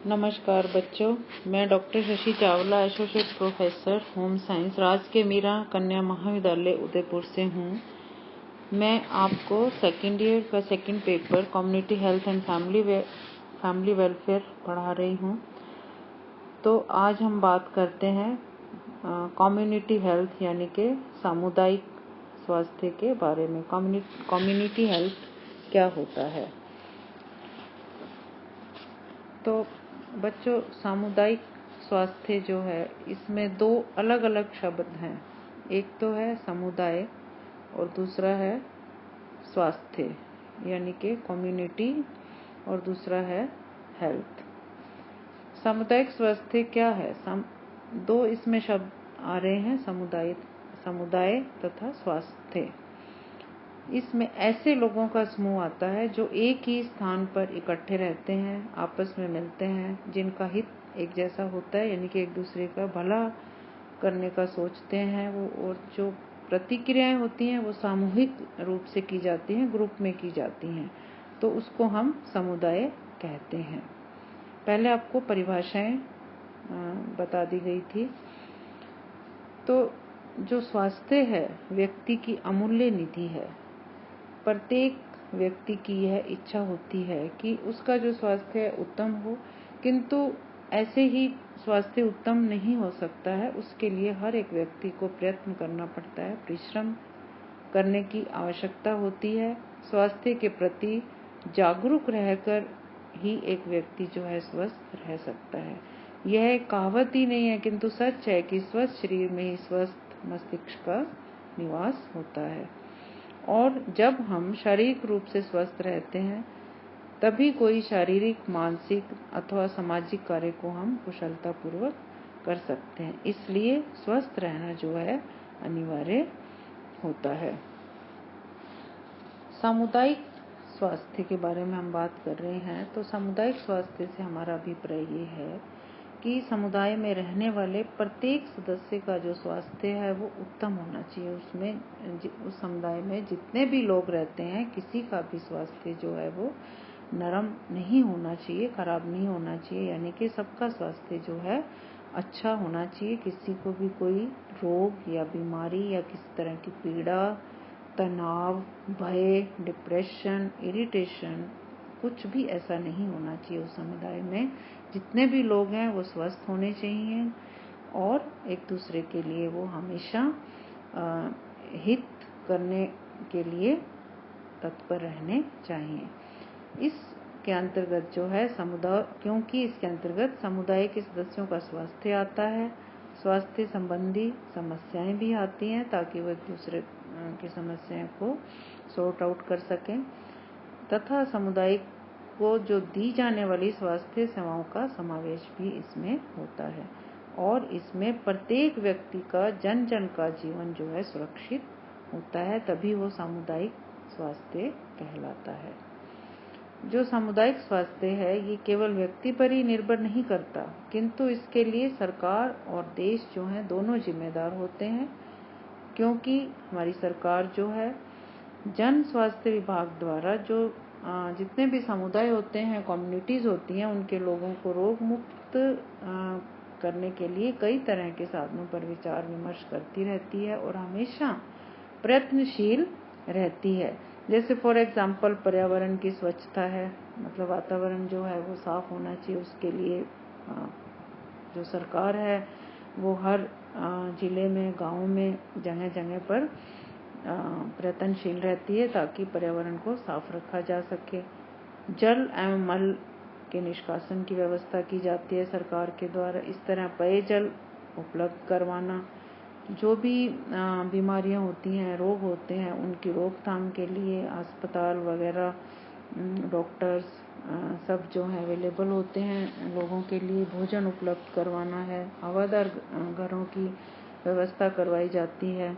नमस्कार बच्चों, मैं doctor Shashi Chawla, associate professor home science, राजकीय मीरा कन्या महाविद्यालय उदयपुर से हूँ। मैं आपको सेकेंड ईयर का second paper community health and family welfare पढ़ा रही हूँ। तो आज हम बात करते हैं कम्युनिटी हेल्थ यानी कि सामुदायिक स्वास्थ्य के बारे में। कम्युनिटी हेल्थ क्या होता है? तो बच्चों, सामुदायिक स्वास्थ्य जो है, इसमें दो अलग अलग शब्द हैं। एक तो है समुदाय और दूसरा है स्वास्थ्य यानी कि कम्युनिटी, और दूसरा है हेल्थ। सामुदायिक स्वास्थ्य क्या है? दो इसमें शब्द आ रहे हैं, समुदाय तथा स्वास्थ्य। इसमें ऐसे लोगों का समूह आता है जो एक ही स्थान पर इकट्ठे रहते हैं, आपस में मिलते हैं, जिनका हित एक जैसा होता है, यानी कि एक दूसरे का भला करने का सोचते हैं वो, और जो प्रतिक्रियाएं होती हैं वो सामूहिक रूप से की जाती हैं, ग्रुप में की जाती हैं, तो उसको हम समुदाय कहते हैं। पहले आपको परिभाषाएं बता दी गई थी। तो जो स्वास्थ्य है व्यक्ति की अमूल्य निधि है। प्रत्येक व्यक्ति की यह इच्छा होती है कि उसका जो स्वास्थ्य है उत्तम हो, किंतु ऐसे ही स्वास्थ्य उत्तम नहीं हो सकता है। उसके लिए हर एक व्यक्ति को प्रयत्न करना पड़ता है, परिश्रम करने की आवश्यकता होती है। स्वास्थ्य के प्रति जागरूक रहकर ही एक व्यक्ति जो है स्वस्थ रह सकता है। यह एक कहावत ही नहीं है, किंतु सच है कि स्वस्थ शरीर में ही स्वस्थ मस्तिष्क का निवास होता है। और जब हम शारीरिक रूप से स्वस्थ रहते हैं, तभी कोई शारीरिक, मानसिक अथवा सामाजिक कार्य को हम कुशलतापूर्वक कर सकते हैं। इसलिए स्वस्थ रहना जो है अनिवार्य होता है। सामुदायिक स्वास्थ्य के बारे में हम बात कर रहे हैं। तो सामुदायिक स्वास्थ्य से हमारा अभिप्राय ये है कि समुदाय में रहने वाले प्रत्येक सदस्य का जो स्वास्थ्य है वो उत्तम होना चाहिए। उस समुदाय में जितने भी लोग रहते हैं, किसी का भी स्वास्थ्य जो है वो नरम नहीं होना चाहिए, खराब नहीं होना चाहिए, यानी कि सबका स्वास्थ्य जो है अच्छा होना चाहिए। किसी को भी कोई रोग या बीमारी या किसी तरह की पीड़ा, तनाव, भय, डिप्रेशन, इरिटेशन, कुछ भी ऐसा नहीं होना चाहिए। उस समुदाय में जितने भी लोग हैं वो स्वस्थ होने चाहिए और एक दूसरे के लिए वो हमेशा हित करने के लिए तत्पर रहने चाहिए। इसके अंतर्गत जो है क्योंकि इसके अंतर्गत समुदाय के सदस्यों का स्वास्थ्य आता है, स्वास्थ्य संबंधी समस्याएं भी आती हैं, ताकि वो एक दूसरे की समस्याओं को सॉर्ट आउट कर सकें, तथा समुदाय को जो दी जाने वाली स्वास्थ्य सेवाओं का समावेश भी इसमें होता है। और इसमें प्रत्येक व्यक्ति का जन जन का जीवन जो है सुरक्षित होता है, तभी वो सामुदायिक स्वास्थ्य कहलाता है। जो सामुदायिक स्वास्थ्य है ये केवल व्यक्ति पर ही निर्भर नहीं करता, किंतु इसके लिए सरकार और देश जो है दोनों जिम्मेदार होते हैं। क्योंकि हमारी सरकार जो है जन स्वास्थ्य विभाग द्वारा जो जितने भी समुदाय होते हैं, कम्युनिटीज होती हैं, उनके लोगों को रोग मुक्त करने के लिए कई तरह के साधनों पर विचार विमर्श करती रहती है और हमेशा प्रयत्नशील रहती है। जैसे फॉर एग्जाम्पल पर्यावरण की स्वच्छता है, मतलब वातावरण जो है वो साफ होना चाहिए। उसके लिए जो सरकार है वो हर जिले में, गांव में, जगह जगह पर प्रयत्नशील रहती है ताकि पर्यावरण को साफ रखा जा सके। जल एवं मल के निष्कासन की व्यवस्था की जाती है सरकार के द्वारा। इस तरह पेयजल उपलब्ध करवाना, जो भी बीमारियां होती हैं, रोग होते हैं, उनकी रोकथाम के लिए अस्पताल वगैरह, डॉक्टर्स सब जो है अवेलेबल होते हैं लोगों के लिए। भोजन उपलब्ध करवाना है, हवादार घरों की व्यवस्था करवाई जाती है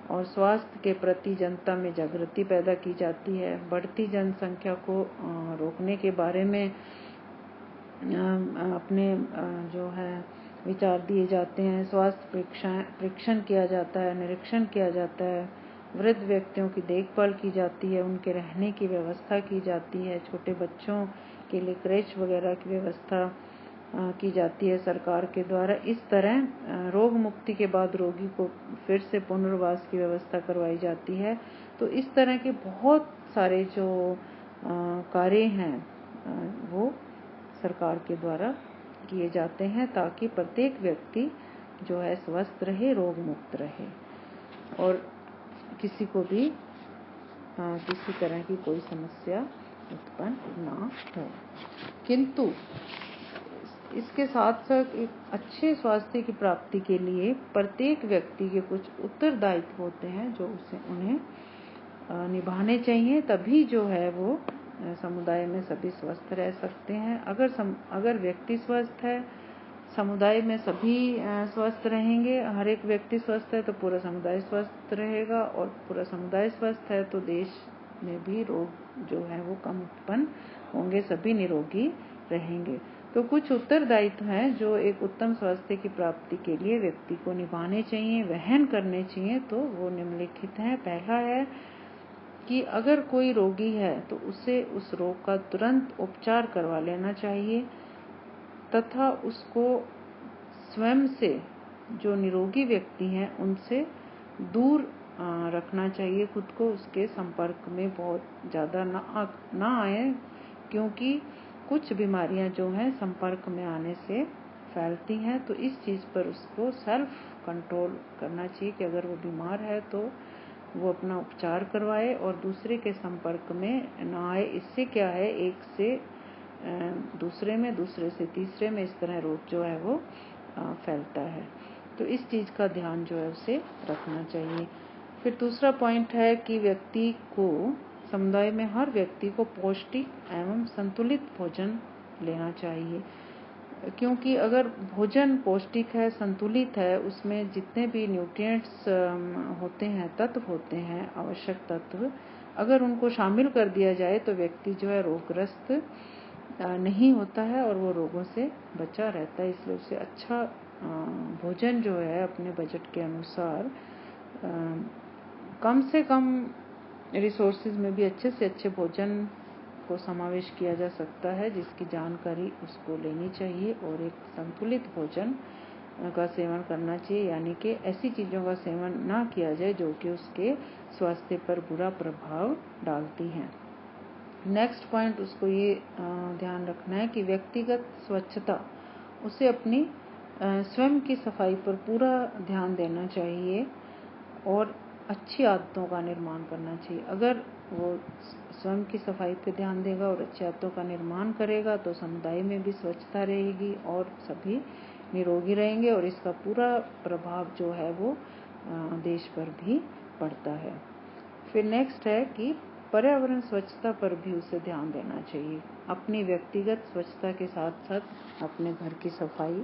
और स्वास्थ्य के प्रति जनता में जागृति पैदा की जाती है। बढ़ती जनसंख्या को रोकने के बारे में अपने जो है विचार दिए जाते हैं। स्वास्थ्य परीक्षण किया जाता है, निरीक्षण किया जाता है, वृद्ध व्यक्तियों की देखभाल की जाती है, उनके रहने की व्यवस्था की जाती है, छोटे बच्चों के लिए क्रेच वगैरह की व्यवस्था की जाती है सरकार के द्वारा। इस तरह रोग मुक्ति के बाद रोगी को फिर से पुनर्वास की व्यवस्था करवाई जाती है। तो इस तरह के बहुत सारे जो कार्य हैं वो सरकार के द्वारा किए जाते हैं ताकि प्रत्येक व्यक्ति जो है स्वस्थ रहे, रोग मुक्त रहे और किसी को भी किसी तरह की कोई समस्या उत्पन्न ना हो। किंतु इसके साथ साथ एक अच्छे स्वास्थ्य की प्राप्ति के लिए प्रत्येक व्यक्ति के कुछ उत्तरदायित्व होते हैं जो उन्हें निभाने चाहिए, तभी जो है वो समुदाय में सभी स्वस्थ रह सकते हैं। अगर व्यक्ति स्वस्थ है, समुदाय में सभी स्वस्थ रहेंगे, हर एक व्यक्ति स्वस्थ है तो पूरा समुदाय स्वस्थ रहेगा, और पूरा समुदाय स्वस्थ है तो देश में भी रोग जो है वो कम उत्पन्न होंगे, सभी निरोगी रहेंगे। तो कुछ उत्तरदायित्व हैं जो एक उत्तम स्वास्थ्य की प्राप्ति के लिए व्यक्ति को निभाने चाहिए, वहन करने चाहिए। तो वो निम्नलिखित हैं। पहला है कि अगर कोई रोगी है तो उसे उस रोग का तुरंत उपचार करवा लेना चाहिए तथा उसको स्वयं से जो निरोगी व्यक्ति हैं उनसे दूर रखना चाहिए, खुद को उसके संपर्क में बहुत ज़्यादा ना आए, क्योंकि कुछ बीमारियां जो हैं संपर्क में आने से फैलती हैं। तो इस चीज़ पर उसको सेल्फ कंट्रोल करना चाहिए कि अगर वो बीमार है तो वो अपना उपचार करवाए और दूसरे के संपर्क में ना आए। इससे क्या है, एक से दूसरे में, दूसरे से तीसरे में इस तरह रोग जो है वो फैलता है। तो इस चीज़ का ध्यान जो है उसे रखना चाहिए। फिर दूसरा पॉइंट है कि व्यक्ति को, समुदाय में हर व्यक्ति को पौष्टिक एवं संतुलित भोजन लेना चाहिए, क्योंकि अगर भोजन पौष्टिक है, संतुलित है, उसमें जितने भी न्यूट्रिएंट्स होते हैं, तत्व होते हैं, आवश्यक तत्व, अगर उनको शामिल कर दिया जाए तो व्यक्ति जो है रोगग्रस्त नहीं होता है और वो रोगों से बचा रहता है। इसलिए उसे अच्छा भोजन जो है अपने बजट के अनुसार कम से कम रिसोर्सेज में भी अच्छे से अच्छे भोजन को समावेश किया जा सकता है, जिसकी जानकारी उसको लेनी चाहिए और एक संतुलित भोजन का सेवन करना चाहिए, यानी कि ऐसी चीज़ों का सेवन ना किया जाए जो कि उसके स्वास्थ्य पर बुरा प्रभाव डालती हैं। नेक्स्ट पॉइंट उसको ये ध्यान रखना है कि व्यक्तिगत स्वच्छता, उसे अपनी स्वयं की सफाई पर पूरा ध्यान देना चाहिए और अच्छी आदतों का निर्माण करना चाहिए। अगर वो स्वयं की सफाई पर ध्यान देगा और अच्छी आदतों का निर्माण करेगा तो समुदाय में भी स्वच्छता रहेगी और सभी निरोगी रहेंगे और इसका पूरा प्रभाव जो है वो देश पर भी पड़ता है। फिर नेक्स्ट है कि पर्यावरण स्वच्छता पर भी उसे ध्यान देना चाहिए। अपनी व्यक्तिगत स्वच्छता के साथ साथ अपने घर की सफाई,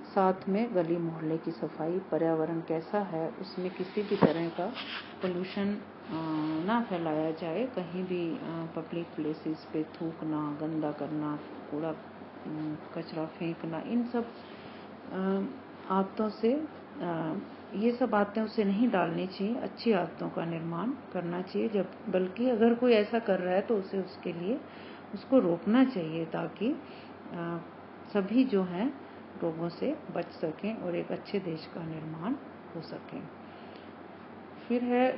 साथ में गली मोहल्ले की सफाई, पर्यावरण कैसा है उसमें किसी भी तरह का पोल्यूशन ना फैलाया जाए, कहीं भी पब्लिक प्लेसेस पे थूकना, गंदा करना, कूड़ा कचरा फेंकना, इन सब आदतों से ये सब आदतें उसे नहीं डालनी चाहिए। अच्छी आदतों का निर्माण करना चाहिए, बल्कि अगर कोई ऐसा कर रहा है तो उसे उसके लिए उसको रोकना चाहिए ताकि सभी जो हैं रोगों से बच सकें और एक अच्छे देश का निर्माण हो सके। फिर है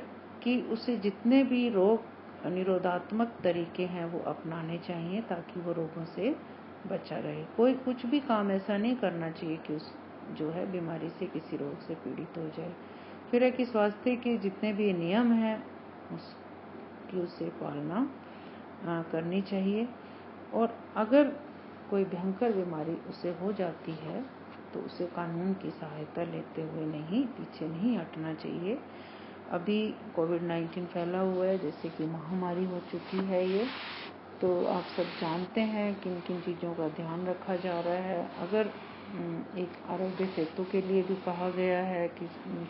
कि उसे जितने भी रोग निरोधात्मक तरीके हैं वो अपनाने चाहिए ताकि वो रोगों से बचा रहे। कोई कुछ भी काम ऐसा नहीं करना चाहिए कि उस जो है बीमारी से, किसी रोग से पीड़ित हो जाए। फिर है कि स्वास्थ्य के जितने भी नियम हैं उसकी उसे पालना करनी चाहिए, और अगर कोई भयंकर बीमारी उसे हो जाती है तो उसे कानून की सहायता लेते हुए पीछे नहीं हटना चाहिए। अभी कोविड-19 फैला हुआ है, जैसे कि महामारी हो चुकी है ये, तो आप सब जानते हैं किन किन चीज़ों का ध्यान रखा जा रहा है। अगर एक आरोग्य सेतु के लिए भी कहा गया है कि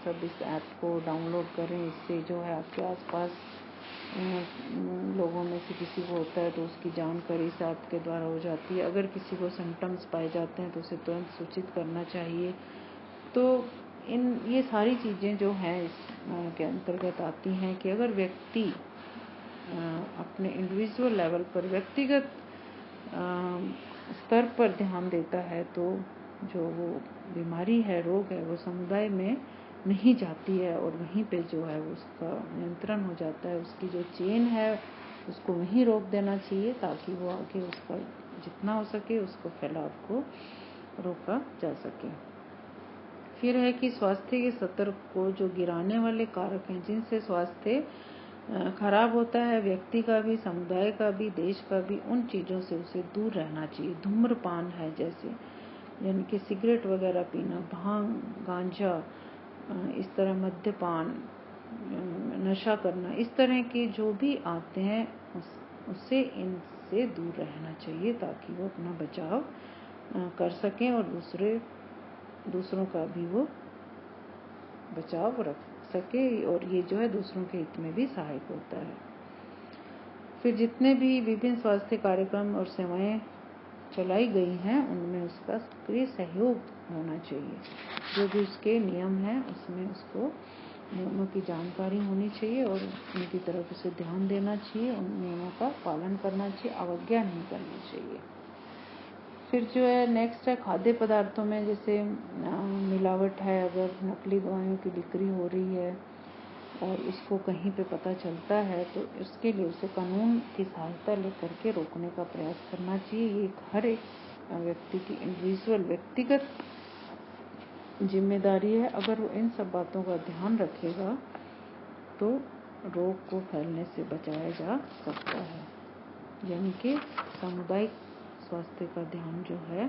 सब इस ऐप को डाउनलोड करें, इससे जो है आपके आसपास लोगों में से किसी को होता है तो उसकी जानकारी इस ऐप के द्वारा हो जाती है। अगर किसी को सिम्टम्स पाए जाते हैं तो उसे तुरंत सूचित करना चाहिए। तो ये सारी चीज़ें जो हैं इसके अंतर्गत आती हैं कि अगर व्यक्ति अपने इंडिविजुअल लेवल पर, व्यक्तिगत स्तर पर ध्यान देता है तो जो वो बीमारी है, रोग है, वो समुदाय में नहीं जाती है और वहीं पे जो है उसका नियंत्रण हो जाता है। उसकी जो चेन है उसको वहीं रोक देना चाहिए ताकि वो आगे उसका जितना हो सके उसको फैलाव को रोका जा सके। फिर है कि स्वास्थ्य के स्तर को जो गिराने वाले कारक हैं जिनसे स्वास्थ्य खराब होता है, व्यक्ति का भी, समुदाय का भी, देश का भी, उन चीज़ों से उसे दूर रहना चाहिए। धूम्रपान है जैसे, यानी कि सिगरेट वगैरह पीना, भांग, गांजा, इस तरह मद्यपान, नशा करना, इस तरह के जो भी आते हैं उससे इनसे दूर रहना चाहिए ताकि वो अपना बचाव कर सकें और दूसरों का भी वो बचाव रख सके और ये जो है दूसरों के हित में भी सहायक होता है। फिर जितने भी विभिन्न स्वास्थ्य कार्यक्रम और सेवाएं चलाई गई हैं उनमें उसका सक्रिय सहयोग होना चाहिए। जो भी उसके नियम हैं उसमें उसको नियमों की जानकारी होनी चाहिए और उनकी तरफ उसे ध्यान देना चाहिए, उन नियमों का पालन करना चाहिए, अवज्ञा नहीं करनी चाहिए। फिर जो है नेक्स्ट है खाद्य पदार्थों में जैसे मिलावट है, अगर नकली दवाइयों की बिक्री हो रही है और उसको कहीं पे पता चलता है तो उसके लिए उसे कानून की सहायता लेकर के रोकने का प्रयास करना चाहिए। ये हर एक व्यक्ति की इंडिविजुअल व्यक्तिगत जिम्मेदारी है। अगर वो इन सब बातों का ध्यान रखेगा तो रोग को फैलने से बचाया जा सकता है, यानी कि सामुदायिक स्वास्थ्य का ध्यान जो है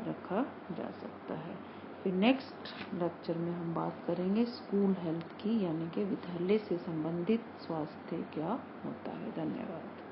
रखा जा सकता है। फिर नेक्स्ट लेक्चर में हम बात करेंगे स्कूल हेल्थ की, यानी कि विद्यालय से संबंधित स्वास्थ्य क्या होता है। धन्यवाद।